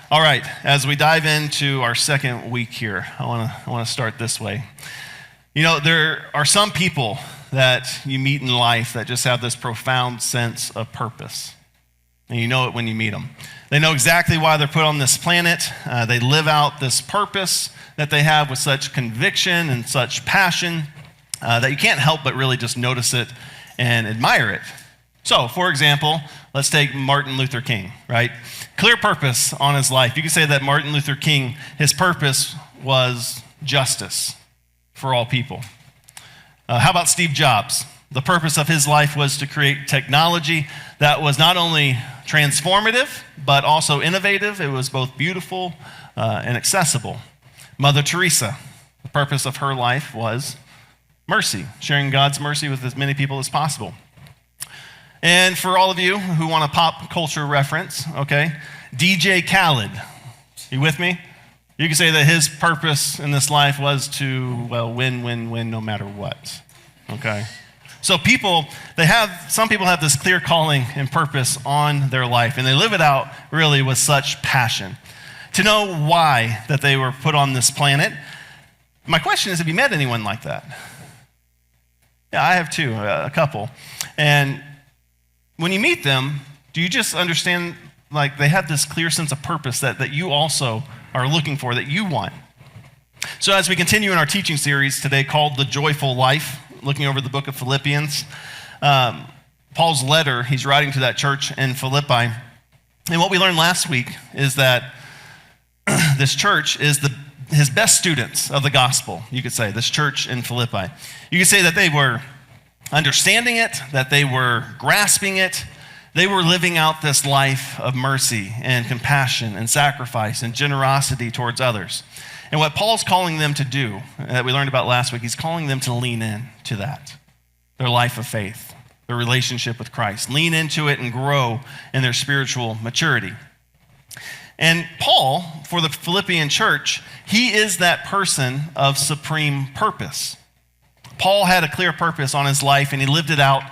All right, as we dive into our second week here, I want to start this way. You know, there are some people that you meet in life that just have this profound sense of purpose. And you know it when you meet them. They know exactly why they're put on this planet. They live out this purpose that they have with such conviction and such passion that you can't help but really just notice it and admire it. So, for example, let's take Martin Luther King, right? Clear purpose on his life. You could say that Martin Luther King, his purpose was justice for all people. How about Steve Jobs? The purpose of his life was to create technology that was not only transformative, but also innovative. It was both beautiful and accessible. Mother Teresa, the purpose of her life was mercy, sharing God's mercy with as many people as possible. And for all of you who want a pop culture reference, okay, DJ Khaled, you with me? You can say that his purpose in this life was to, well, win no matter what, okay? So some people have this clear calling and purpose on their life, and they live it out really with such passion. To know why that they were put on this planet, my question is, have you met anyone like that? Yeah, I have too, a couple. And when you meet them, do you just understand, like, they have this clear sense of purpose that you also are looking for, that you want? So as we continue in our teaching series today called The Joyful Life, looking over the book of Philippians, Paul's letter, he's writing to that church in Philippi. And what we learned last week is that this church is his best students of the gospel, you could say, this church in Philippi. You could say that they were understanding it, that they were grasping it. They were living out this life of mercy and compassion and sacrifice and generosity towards others. And what Paul's calling them to do, that we learned about last week, he's calling them to lean in to that, their life of faith, their relationship with Christ. Lean into it and grow in their spiritual maturity. And Paul, for the Philippian church, he is that person of supreme purpose. Paul had a clear purpose on his life, and he lived it out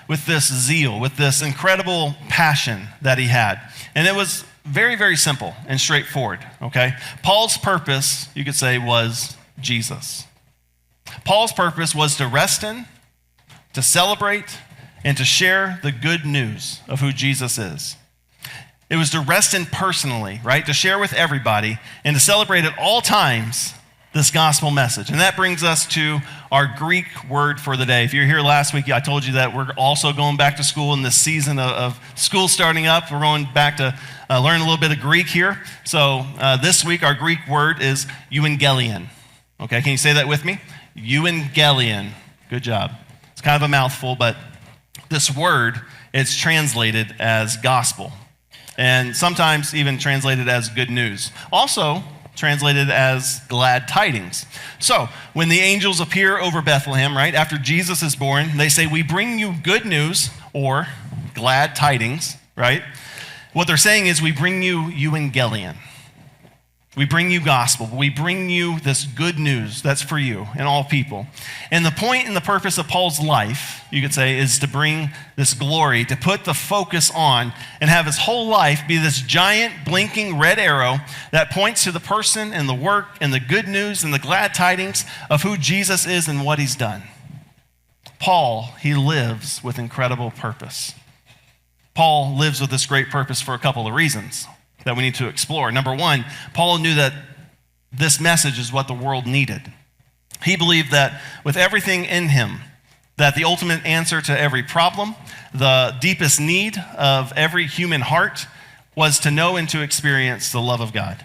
with this zeal, with this incredible passion that he had. And it was very, very simple and straightforward, okay? Paul's purpose, you could say, was Jesus. Paul's purpose was to rest in, to celebrate, and to share the good news of who Jesus is. It was to rest in personally, right? To share with everybody and to celebrate at all times this gospel message. And that brings us to our Greek word for the day. If you're here last week, I told you that we're also going back to school in this season of school starting up. We're going back to learn a little bit of Greek here. So this week, our Greek word is euangelion. Okay, can you say that with me? Euangelion. Good job. It's kind of a mouthful, but this word is translated as gospel, and sometimes even translated as good news. Also translated as glad tidings. So when the angels appear over Bethlehem, right, after Jesus is born, they say, we bring you good news, or glad tidings, right? What they're saying is, we bring you euangelion. We bring you gospel. We bring you this good news that's for you and all people. And the point and the purpose of Paul's life, you could say, is to bring this glory, to put the focus on and have his whole life be this giant blinking red arrow that points to the person and the work and the good news and the glad tidings of who Jesus is and what he's done. Paul, he lives with incredible purpose. Paul lives with this great purpose for a couple of reasons that we need to explore. Number one, Paul knew that this message is what the world needed. He believed that with everything in him, that the ultimate answer to every problem, the deepest need of every human heart, was to know and to experience the love of God.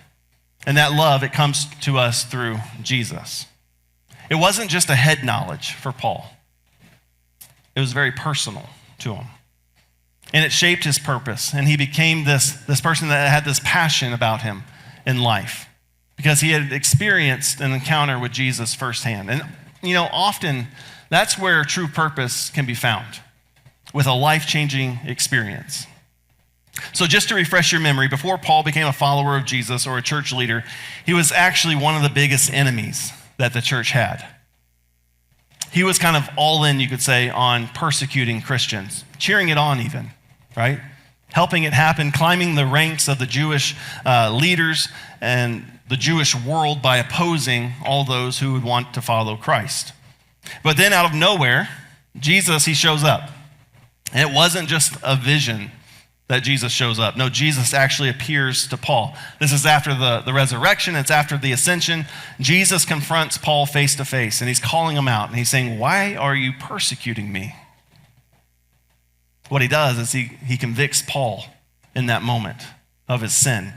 And that love, it comes to us through Jesus. It wasn't just a head knowledge for Paul. It was very personal to him. And it shaped his purpose. And he became this person that had this passion about him in life, because he had experienced an encounter with Jesus firsthand. And, you know, often that's where true purpose can be found, with a life-changing experience. So just to refresh your memory, before Paul became a follower of Jesus or a church leader, he was actually one of the biggest enemies that the church had. He was kind of all in, you could say, on persecuting Christians, cheering it on even, right? helping it happen, climbing the ranks of the Jewish leaders and the Jewish world by opposing all those who would want to follow Christ. But then out of nowhere, Jesus, he shows up. And it wasn't just a vision that Jesus shows up. No, Jesus actually appears to Paul. This is after the resurrection. It's after the ascension. Jesus confronts Paul face to face, and he's calling him out. And he's saying, "Why are you persecuting me?" What he does is he convicts Paul in that moment of his sin.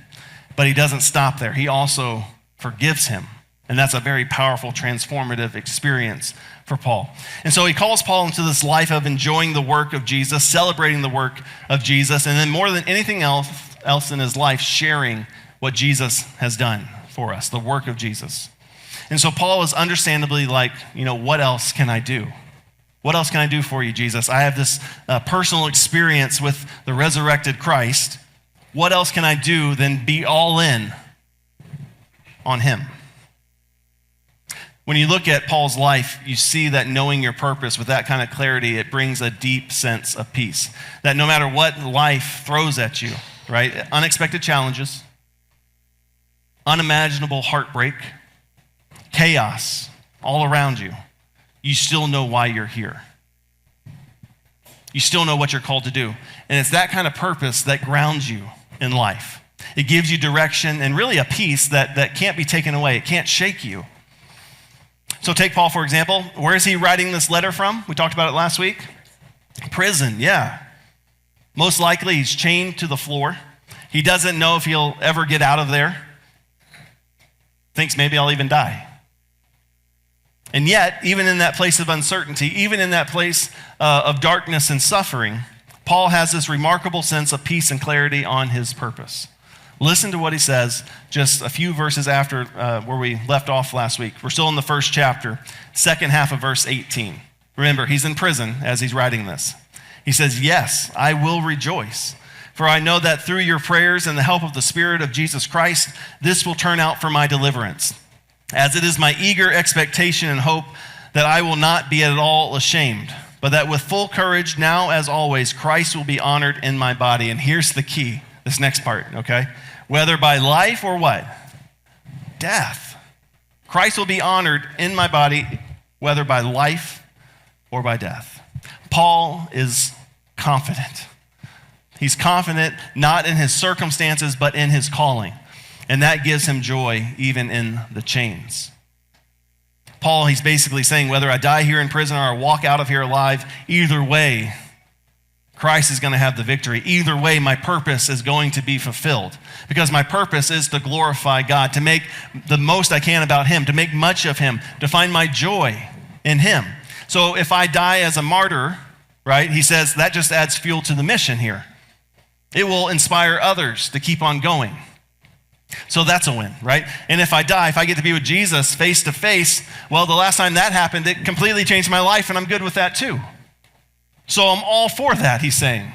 But he doesn't stop there. He also forgives him. And that's a very powerful, transformative experience for Paul. And so he calls Paul into this life of enjoying the work of Jesus, celebrating the work of Jesus, and then more than anything else in his life, sharing what Jesus has done for us, the work of Jesus. And so Paul is understandably like, what else can I do? What else can I do for you, Jesus? I have this personal experience with the resurrected Christ. What else can I do than be all in on him? When you look at Paul's life, you see that knowing your purpose with that kind of clarity, it brings a deep sense of peace. That no matter what life throws at you, right? Unexpected challenges, unimaginable heartbreak, chaos all around you, you still know why you're here. You still know what you're called to do. And it's that kind of purpose that grounds you in life. It gives you direction and really a peace that can't be taken away. It can't shake you. So take Paul, for example. Where is he writing this letter from? We talked about it last week. Prison, yeah. Most likely he's chained to the floor. He doesn't know if he'll ever get out of there. Thinks maybe I'll even die. And yet, even in that place of uncertainty, even in that place of darkness and suffering, Paul has this remarkable sense of peace and clarity on his purpose. Listen to what he says just a few verses after where we left off last week. We're still in the first chapter, second half of verse 18. Remember, he's in prison as he's writing this. He says, "Yes, I will rejoice, for I know that through your prayers and the help of the Spirit of Jesus Christ, this will turn out for my deliverance, as it is my eager expectation and hope that I will not be at all ashamed, but that with full courage, now as always, Christ will be honored in my body." And here's the key, this next part, okay? Whether by life or what? Death. Christ will be honored in my body, whether by life or by death. Paul is confident. He's confident not in his circumstances, but in his calling. And that gives him joy even in the chains. Paul, he's basically saying, whether I die here in prison or I walk out of here alive, either way, Christ is going to have the victory. Either way, my purpose is going to be fulfilled. Because my purpose is to glorify God, to make the most I can about him, to make much of him, to find my joy in him. So if I die as a martyr, right, he says that just adds fuel to the mission here. It will inspire others to keep on going. So that's a win, right? And if I die, if I get to be with Jesus face to face, well, the last time that happened, it completely changed my life, and I'm good with that too. So I'm all for that, he's saying.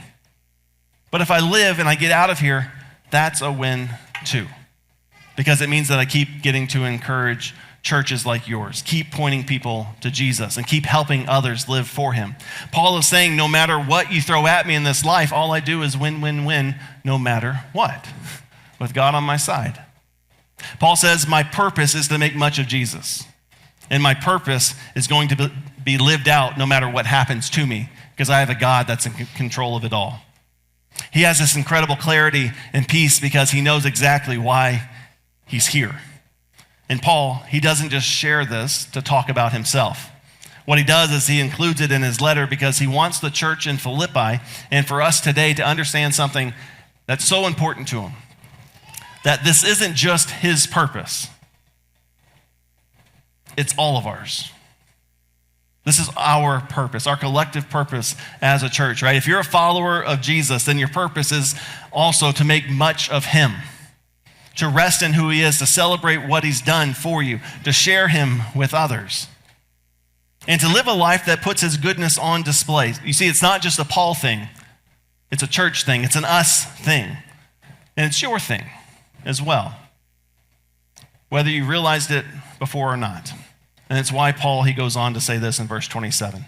But if I live and I get out of here, that's a win too. Because it means that I keep getting to encourage churches like yours. Keep pointing people to Jesus and keep helping others live for him. Paul is saying, no matter what you throw at me in this life, all I do is win, win, win, no matter what, with God on my side. Paul says, my purpose is to make much of Jesus. And my purpose is going to be lived out no matter what happens to me, because I have a God that's in control of it all. He has this incredible clarity and peace because he knows exactly why he's here. And Paul, he doesn't just share this to talk about himself. What he does is he includes it in his letter because he wants the church in Philippi and for us today to understand something that's so important to him. That this isn't just his purpose. It's all of ours. This is our purpose, our collective purpose as a church, right? If you're a follower of Jesus, then your purpose is also to make much of him, to rest in who he is, to celebrate what he's done for you, to share him with others, and to live a life that puts his goodness on display. You see, it's not just a Paul thing. It's a church thing. It's an us thing. And it's your thing as well, whether you realized it before or not. And it's why Paul, he goes on to say this in verse 27.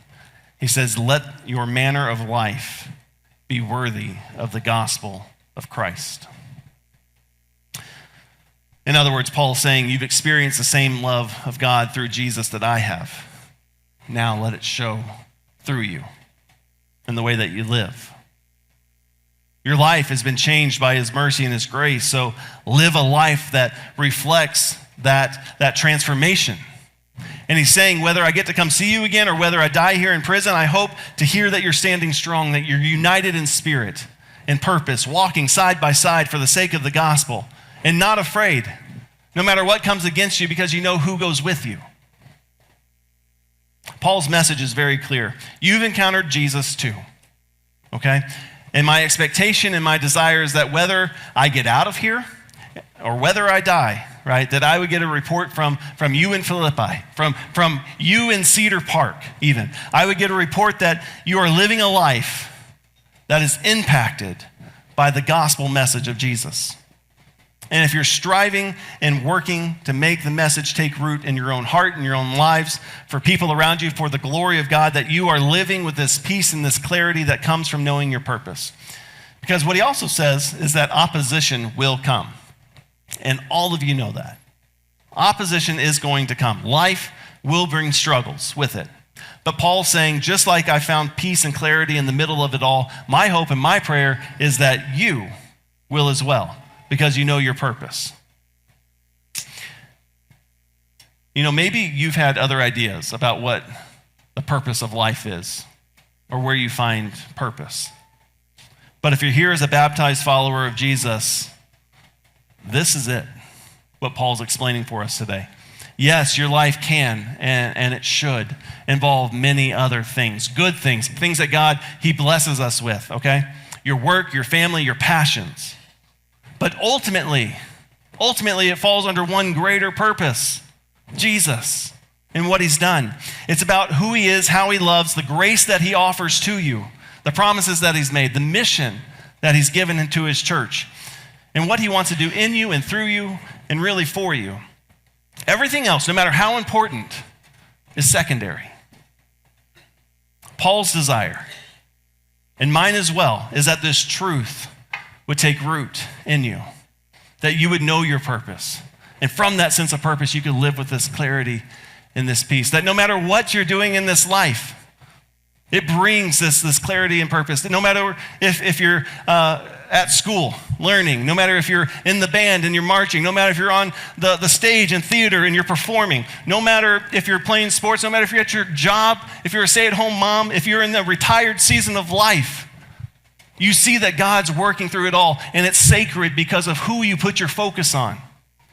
He says, let your manner of life be worthy of the gospel of Christ. In other words, Paul is saying, you've experienced the same love of God through Jesus that I have. Now let it show through you in the way that you live. Your life has been changed by his mercy and his grace, so live a life that reflects that transformation. And he's saying, whether I get to come see you again or whether I die here in prison, I hope to hear that you're standing strong, that you're united in spirit and purpose, walking side by side for the sake of the gospel, and not afraid, no matter what comes against you, because you know who goes with you. Paul's message is very clear. You've encountered Jesus too, okay? And my expectation and my desire is that whether I get out of here or whether I die, right, that I would get a report from you in Philippi, from you in Cedar Park even. I would get a report that you are living a life that is impacted by the gospel message of Jesus. And if you're striving and working to make the message take root in your own heart and your own lives for people around you for the glory of God, that you are living with this peace and this clarity that comes from knowing your purpose. Because what he also says is that opposition will come. And all of you know that. Opposition is going to come. Life will bring struggles with it. But Paul's saying, just like I found peace and clarity in the middle of it all, my hope and my prayer is that you will as well, because you know your purpose. You know, maybe you've had other ideas about what the purpose of life is or where you find purpose. But if you're here as a baptized follower of Jesus, this is it, what Paul's explaining for us today. Yes, your life can and it should involve many other things, good things, things that God, he blesses us with, okay? Your work, your family, your passions. But ultimately, it falls under one greater purpose, Jesus and what he's done. It's about who he is, how he loves, the grace that he offers to you, the promises that he's made, the mission that he's given into his church, and what he wants to do in you and through you and really for you. Everything else, no matter how important, is secondary. Paul's desire, and mine as well, is that this truth would take root in you, that you would know your purpose. And from that sense of purpose, you could live with this clarity and this peace, that no matter what you're doing in this life, it brings this clarity and purpose. That no matter if you're at school learning, no matter if you're in the band and you're marching, no matter if you're on the stage and theater and you're performing, no matter if you're playing sports, no matter if you're at your job, if you're a stay-at-home mom, if you're in the retired season of life, you see that God's working through it all, and it's sacred because of who you put your focus on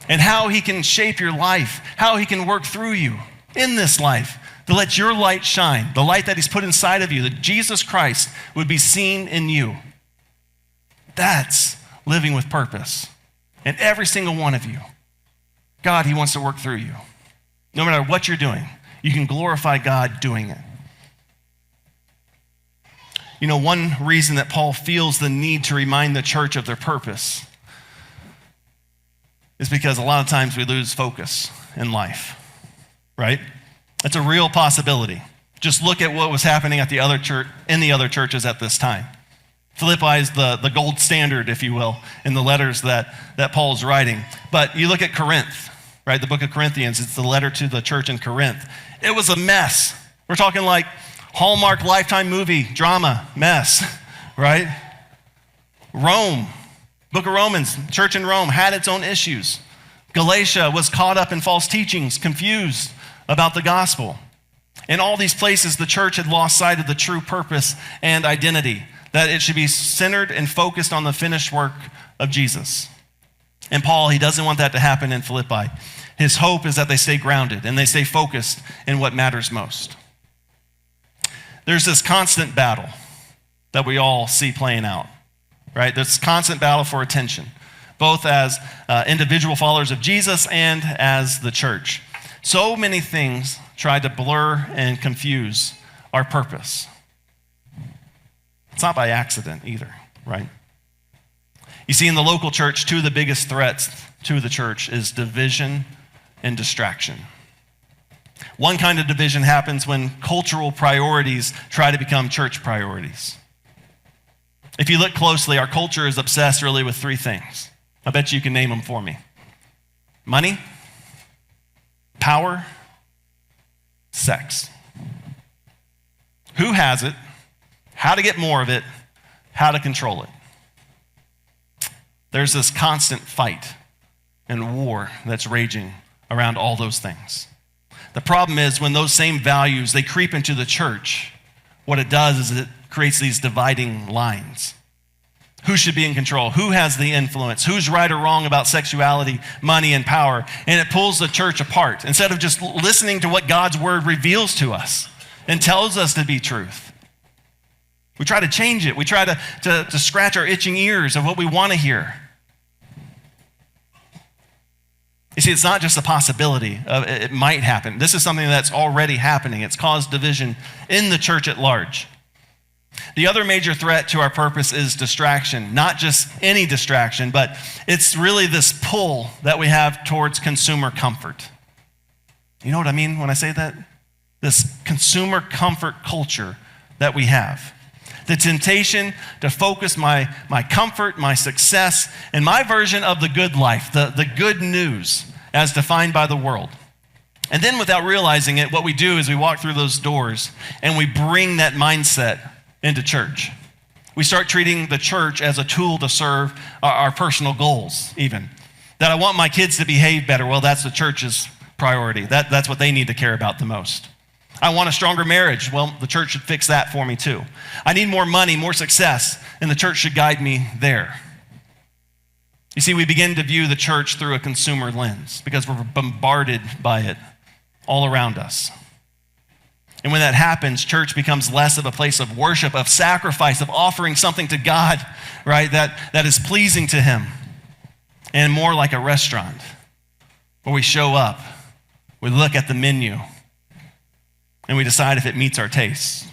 and how he can shape your life, how he can work through you in this life to let your light shine, the light that he's put inside of you, that Jesus Christ would be seen in you. That's living with purpose. And every single one of you, God, he wants to work through you. No matter what you're doing, you can glorify God doing it. You know, one reason that Paul feels the need to remind the church of their purpose is because a lot of times we lose focus in life, right? It's a real possibility. Just look at what was happening at the other church, in the other churches at this time. Philippi is the gold standard, if you will, in the letters that Paul's writing. But you look at Corinth, right? The book of Corinthians, it's the letter to the church in Corinth. It was a mess. We're talking like Hallmark Lifetime movie drama mess, right? Rome, book of Romans, church in Rome had its own issues. Galatia was caught up in false teachings, confused about the gospel. In all these places, the church had lost sight of the true purpose and identity, that it should be centered and focused on the finished work of Jesus. And Paul, he doesn't want that to happen in Philippi. His hope is that they stay grounded and they stay focused in what matters most. There's this constant battle that we all see playing out, right? There's constant battle for attention, both as individual followers of Jesus and as the church. So many things try to blur and confuse our purpose. It's not by accident either, right? You see, in the local church, two of the biggest threats to the church is division and distraction. One kind of division happens when cultural priorities try to become church priorities. If you look closely, our culture is obsessed really with three things. I bet you can name them for me. Money, power, sex. Who has it, how to get more of it, how to control it. There's this constant fight and war that's raging around all those things. The problem is when those same values, they creep into the church, what it does is it creates these dividing lines. Who should be in control? Who has the influence? Who's right or wrong about sexuality, money, and power? And it pulls the church apart instead of just listening to what God's word reveals to us and tells us to be truth. We try to change it. We try to scratch our itching ears of what we want to hear. You see, it's not just a possibility. It might happen. This is something that's already happening. It's caused division in the church at large. The other major threat to our purpose is distraction. Not just any distraction, but it's really this pull that we have towards consumer comfort. You know what I mean when I say that? This consumer comfort culture that we have. The temptation to focus my comfort, my success, and my version of the good life, the good news as defined by the world. And then without realizing it, what we do is we walk through those doors and we bring that mindset into church. We start treating the church as a tool to serve our personal goals even. That I want my kids to behave better. Well, that's the church's priority. That's what they need to care about the most. I want a stronger marriage. Well, the church should fix that for me too. I need more money, more success, and the church should guide me there. You see, we begin to view the church through a consumer lens because we're bombarded by it all around us. And when that happens, church becomes less of a place of worship, of sacrifice, of offering something to God, right, that is pleasing to Him, and more like a restaurant where we show up, we look at the menu, and we decide if it meets our tastes.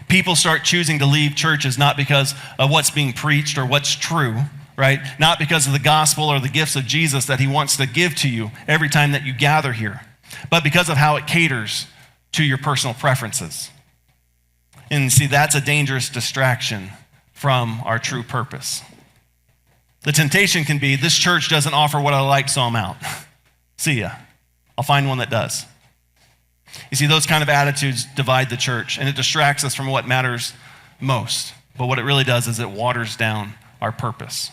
People start choosing to leave churches not because of what's being preached or what's true, right? Not because of the gospel or the gifts of Jesus that He wants to give to you every time that you gather here, but because of how it caters to your personal preferences. And see, that's a dangerous distraction from our true purpose. The temptation can be, this church doesn't offer what I like, so I'm out. See ya. I'll find one that does. You see, those kind of attitudes divide the church, and it distracts us from what matters most. But what it really does is it waters down our purpose.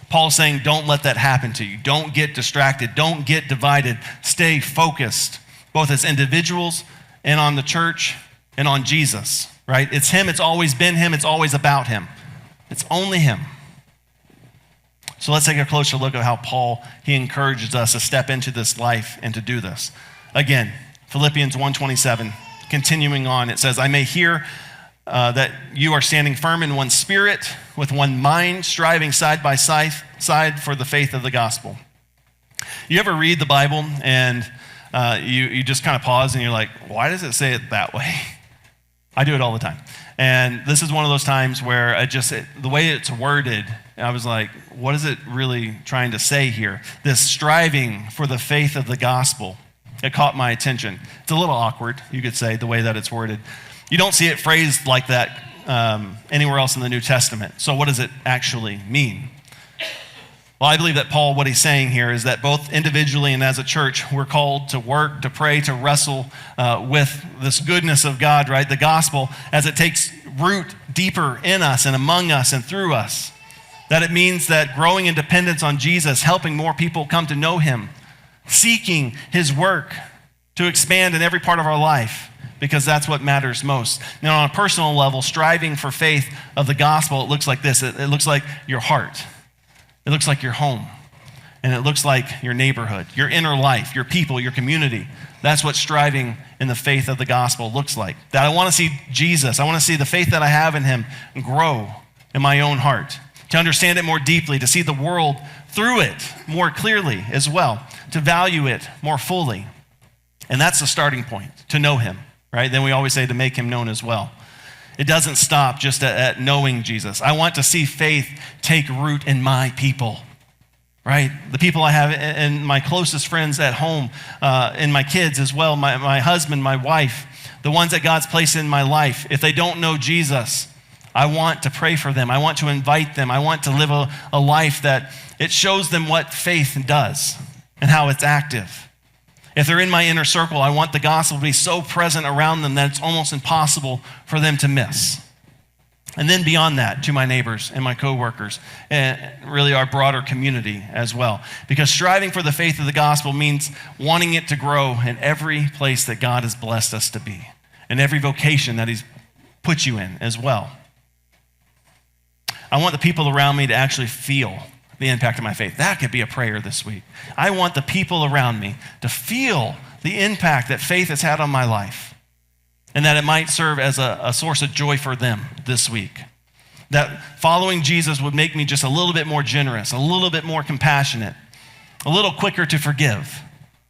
Paul's saying, don't let that happen to you. Don't get distracted. Don't get divided. Stay focused, both as individuals and on the church and on Jesus, right? It's Him. It's always been Him. It's always about Him. It's only Him. So let's take a closer look at how Paul, he encourages us to step into this life and to do this. Again, Philippians 1:27, continuing on, it says, I may hear that you are standing firm in one spirit, with one mind, striving side by side for the faith of the gospel. You ever read the Bible and you just kind of pause and you're like, why does it say it that way? I do it all the time. And this is one of those times where the way it's worded, I was like, what is it really trying to say here? This striving for the faith of the gospel. It caught my attention. It's a little awkward, you could say, the way that it's worded. You don't see it phrased like that anywhere else in the New Testament. So what does it actually mean? Well, I believe that Paul, what he's saying here is that both individually and as a church, we're called to work, to pray, to wrestle with this goodness of God, right? The gospel, as it takes root deeper in us and among us and through us. That it means that growing in dependence on Jesus, helping more people come to know Him, seeking His work to expand in every part of our life, because that's what matters most. Now, on a personal level, striving for faith of the gospel, it looks like this. It looks like your heart. It looks like your home. And it looks like your neighborhood, your inner life, your people, your community. That's what striving in the faith of the gospel looks like. That I want to see Jesus. I want to see the faith that I have in Him grow in my own heart. To understand it more deeply, to see the world through it more clearly as well, to value it more fully. And that's the starting point, to know Him, right? Then we always say to make Him known as well. It doesn't stop just at knowing Jesus. I want to see faith take root in my people, right? The people I have and my closest friends at home, and my kids as well, my husband, my wife, the ones that God's placed in my life. If they don't know Jesus, I want to pray for them. I want to invite them. I want to live a life that it shows them what faith does and how it's active. If they're in my inner circle, I want the gospel to be so present around them that it's almost impossible for them to miss. And then beyond that, to my neighbors and my coworkers, and really our broader community as well. Because striving for the faith of the gospel means wanting it to grow in every place that God has blessed us to be, in every vocation that He's put you in as well. I want the people around me to actually feel the impact of my faith. That could be a prayer this week. I want the people around me to feel the impact that faith has had on my life, and that it might serve as a source of joy for them this week. That following Jesus would make me just a little bit more generous, a little bit more compassionate, a little quicker to forgive,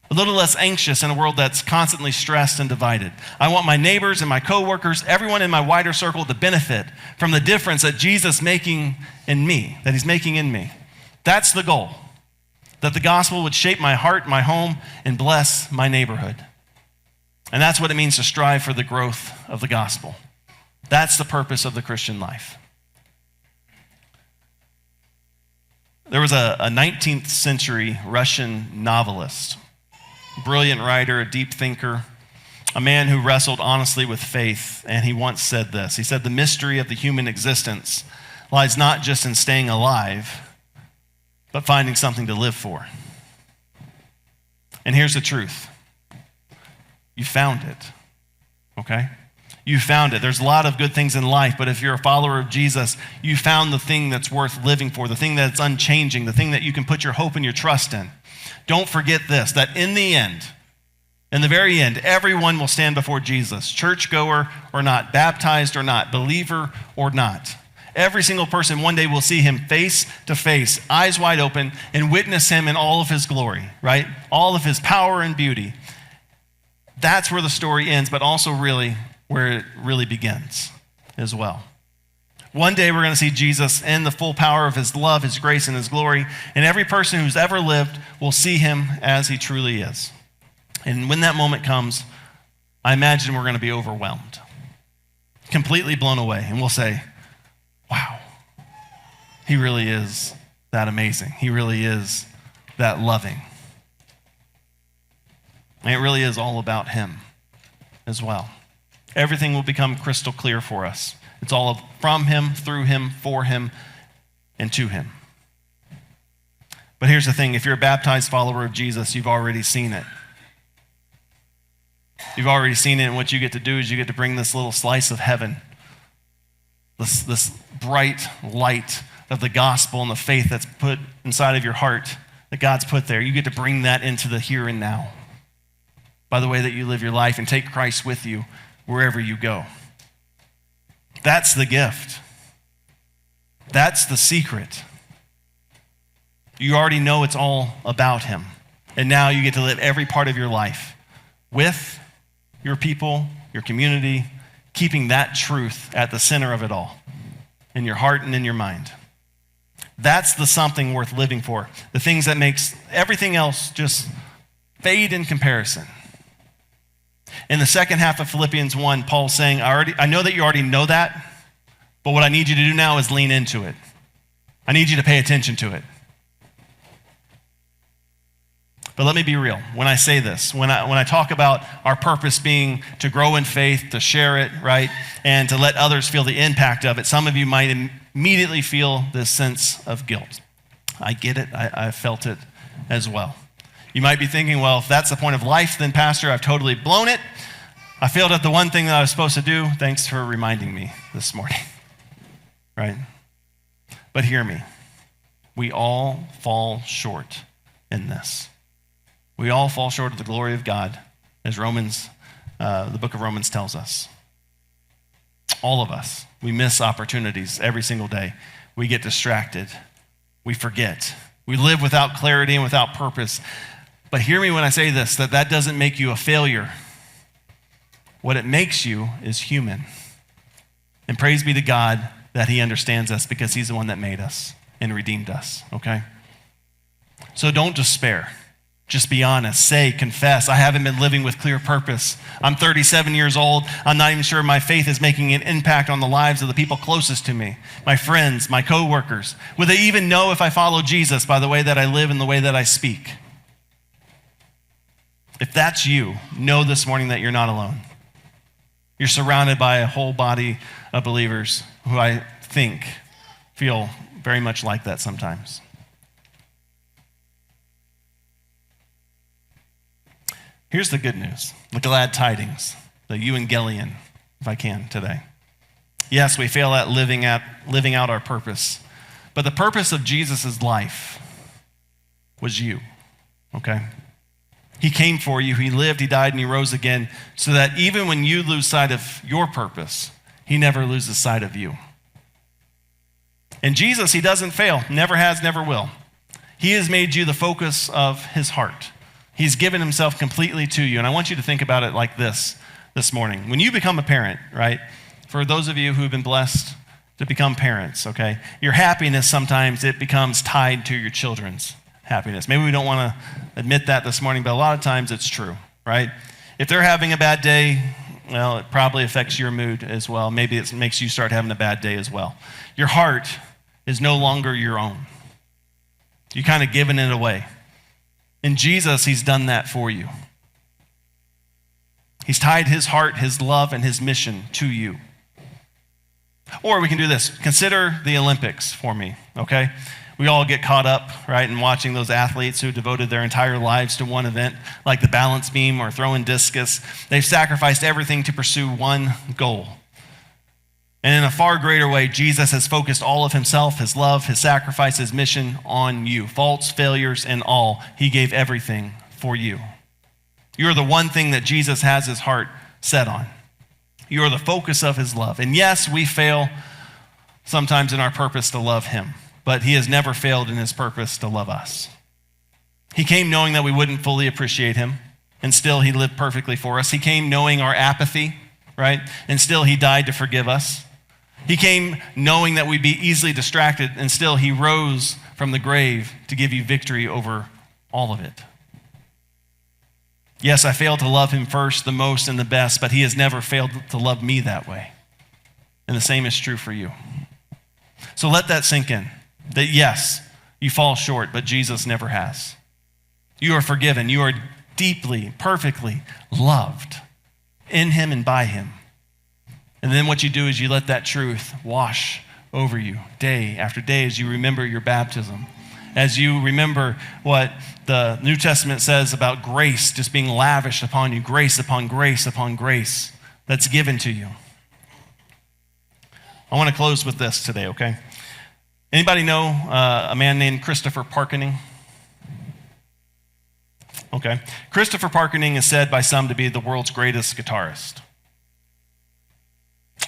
a little less anxious in a world that's constantly stressed and divided. I want my neighbors and my coworkers, everyone in my wider circle to benefit from the difference that Jesus making in me, that He's making in me. That's the goal, that the gospel would shape my heart, my home, and bless my neighborhood. And that's what it means to strive for the growth of the gospel. That's the purpose of the Christian life. There was a 19th century Russian novelist, brilliant writer, a deep thinker, a man who wrestled honestly with faith, and he once said this. He said, "The mystery of the human existence lies not just in staying alive, but finding something to live for." And here's the truth. You found it, okay? You found it. There's a lot of good things in life, but if you're a follower of Jesus, you found the thing that's worth living for, the thing that's unchanging, the thing that you can put your hope and your trust in. Don't forget this, that in the end, in the very end, everyone will stand before Jesus, churchgoer or not, baptized or not, believer or not. Every single person one day will see Him face to face, eyes wide open, and witness Him in all of His glory, right? All of His power and beauty. That's where the story ends, but also really where it really begins as well. One day we're going to see Jesus in the full power of His love, His grace, and His glory, and every person who's ever lived will see Him as He truly is. And when that moment comes, I imagine we're going to be overwhelmed, completely blown away, and we'll say, wow, He really is that amazing. He really is that loving. And it really is all about Him as well. Everything will become crystal clear for us. It's all from Him, through Him, for Him, and to Him. But here's the thing. If you're a baptized follower of Jesus, you've already seen it. You've already seen it, and what you get to do is you get to bring this little slice of heaven, this bright light of the gospel and the faith that's put inside of your heart, that God's put there. You get to bring that into the here and now by the way that you live your life and take Christ with you wherever you go. That's the gift. That's the secret. You already know it's all about Him. And now you get to live every part of your life with your people, your community, keeping that truth at the center of it all, in your heart and in your mind. That's the something worth living for. The things that makes everything else just fade in comparison. In the second half of Philippians 1, Paul's saying, I know that you already know that, but what I need you to do now is lean into it. I need you to pay attention to it. But let me be real. When I say this, when I talk about our purpose being to grow in faith, to share it, right, and to let others feel the impact of it, some of you might immediately feel this sense of guilt. I get it. I felt it as well. You might be thinking, well, if that's the point of life, then Pastor, I've totally blown it. I failed at the one thing that I was supposed to do. Thanks for reminding me this morning, right? But hear me. We all fall short in this. We all fall short of the glory of God, as the book of Romans tells us. All of us. We miss opportunities every single day. We get distracted. We forget. We live without clarity and without purpose. But hear me when I say this, that doesn't make you a failure. What it makes you is human. And praise be to God that He understands us because He's the one that made us and redeemed us, okay? So don't despair. Just be honest. Say, confess, I haven't been living with clear purpose. I'm 37 years old. I'm not even sure my faith is making an impact on the lives of the people closest to me, my friends, my coworkers. Will they even know if I follow Jesus by the way that I live and the way that I speak? If that's you, know this morning that you're not alone. You're surrounded by a whole body of believers who I think feel very much like that sometimes. Here's the good news, the glad tidings, the euangelion, if I can, today. Yes, we fail at living out our purpose, but the purpose of Jesus' life was you, okay? He came for you, he lived, he died, and he rose again, so that even when you lose sight of your purpose, he never loses sight of you. And Jesus, he doesn't fail, never has, never will. He has made you the focus of his heart. He's given himself completely to you. And I want you to think about it like this morning. When you become a parent, right? For those of you who've been blessed to become parents, okay? Your happiness sometimes it becomes tied to your children's happiness. Maybe we don't want to admit that this morning, but a lot of times it's true, right? If they're having a bad day, well, it probably affects your mood as well. Maybe it makes you start having a bad day as well. Your heart is no longer your own. You're kind of giving it away. In Jesus, he's done that for you. He's tied his heart, his love, and his mission to you. Or we can do this. Consider the Olympics for me, okay? We all get caught up, right, in watching those athletes who devoted their entire lives to one event, like the balance beam or throwing discus. They've sacrificed everything to pursue one goal. And in a far greater way, Jesus has focused all of himself, his love, his sacrifice, his mission on you. Faults, failures, and all. He gave everything for you. You're the one thing that Jesus has his heart set on. You are the focus of his love. And yes, we fail sometimes in our purpose to love him, but he has never failed in his purpose to love us. He came knowing that we wouldn't fully appreciate him, and still he lived perfectly for us. He came knowing our apathy, right? And still he died to forgive us. He came knowing that we'd be easily distracted, and still he rose from the grave to give you victory over all of it. Yes, I failed to love him first, the most, and the best, but he has never failed to love me that way. And the same is true for you. So let that sink in, that yes, you fall short, but Jesus never has. You are forgiven. You are deeply, perfectly loved in him and by him. And then what you do is you let that truth wash over you day after day as you remember your baptism, as you remember what the New Testament says about grace just being lavished upon you, grace upon grace upon grace that's given to you. I want to close with this today, okay? Anybody know a man named Christopher Parkening? Okay. Christopher Parkening is said by some to be the world's greatest guitarist.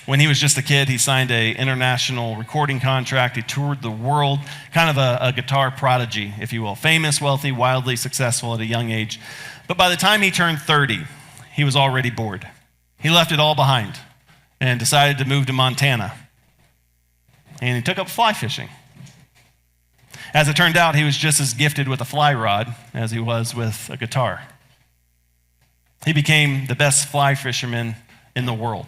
When he was just a kid, he signed an international recording contract. He toured the world, kind of a guitar prodigy, if you will. Famous, wealthy, wildly successful at a young age. But by the time he turned 30, he was already bored. He left it all behind and decided to move to Montana. And he took up fly fishing. As it turned out, he was just as gifted with a fly rod as he was with a guitar. He became the best fly fisherman in the world.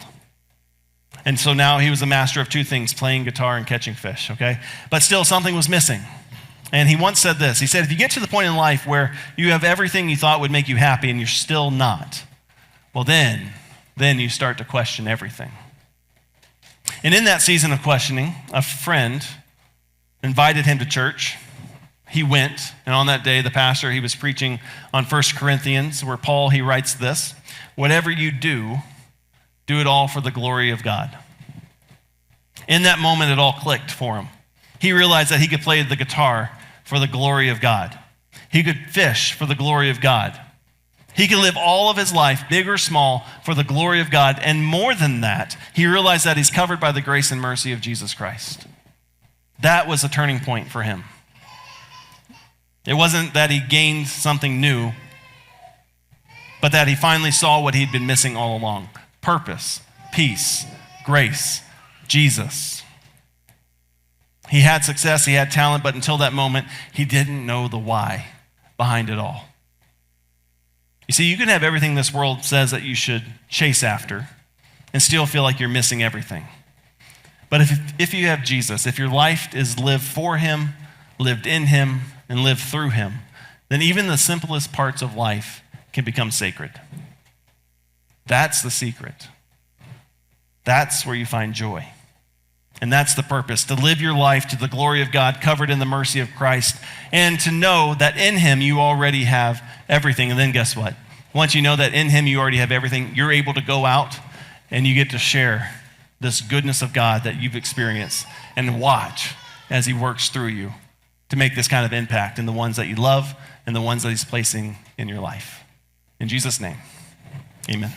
And so now he was a master of two things, playing guitar and catching fish, okay? But still, something was missing. And he once said this. He said, if you get to the point in life where you have everything you thought would make you happy and you're still not, well, then you start to question everything. And in that season of questioning, a friend invited him to church. He went, and on that day, the pastor, he was preaching on 1 Corinthians, where Paul, he writes this, whatever you do it all for the glory of God. In that moment, it all clicked for him. He realized that he could play the guitar for the glory of God. He could fish for the glory of God. He could live all of his life, big or small, for the glory of God. And more than that, he realized that he's covered by the grace and mercy of Jesus Christ. That was a turning point for him. It wasn't that he gained something new, but that he finally saw what he'd been missing all along. Purpose, peace, grace, Jesus. He had success, he had talent, but until that moment, he didn't know the why behind it all. You see, you can have everything this world says that you should chase after and still feel like you're missing everything. But if you have Jesus, if your life is lived for him, lived in him, and lived through him, then even the simplest parts of life can become sacred. That's the secret. That's where you find joy. And that's the purpose, to live your life to the glory of God, covered in the mercy of Christ, and to know that in him you already have everything. And then guess what? Once you know that in him you already have everything, you're able to go out and you get to share this goodness of God that you've experienced and watch as he works through you to make this kind of impact in the ones that you love and the ones that he's placing in your life. In Jesus' name, amen.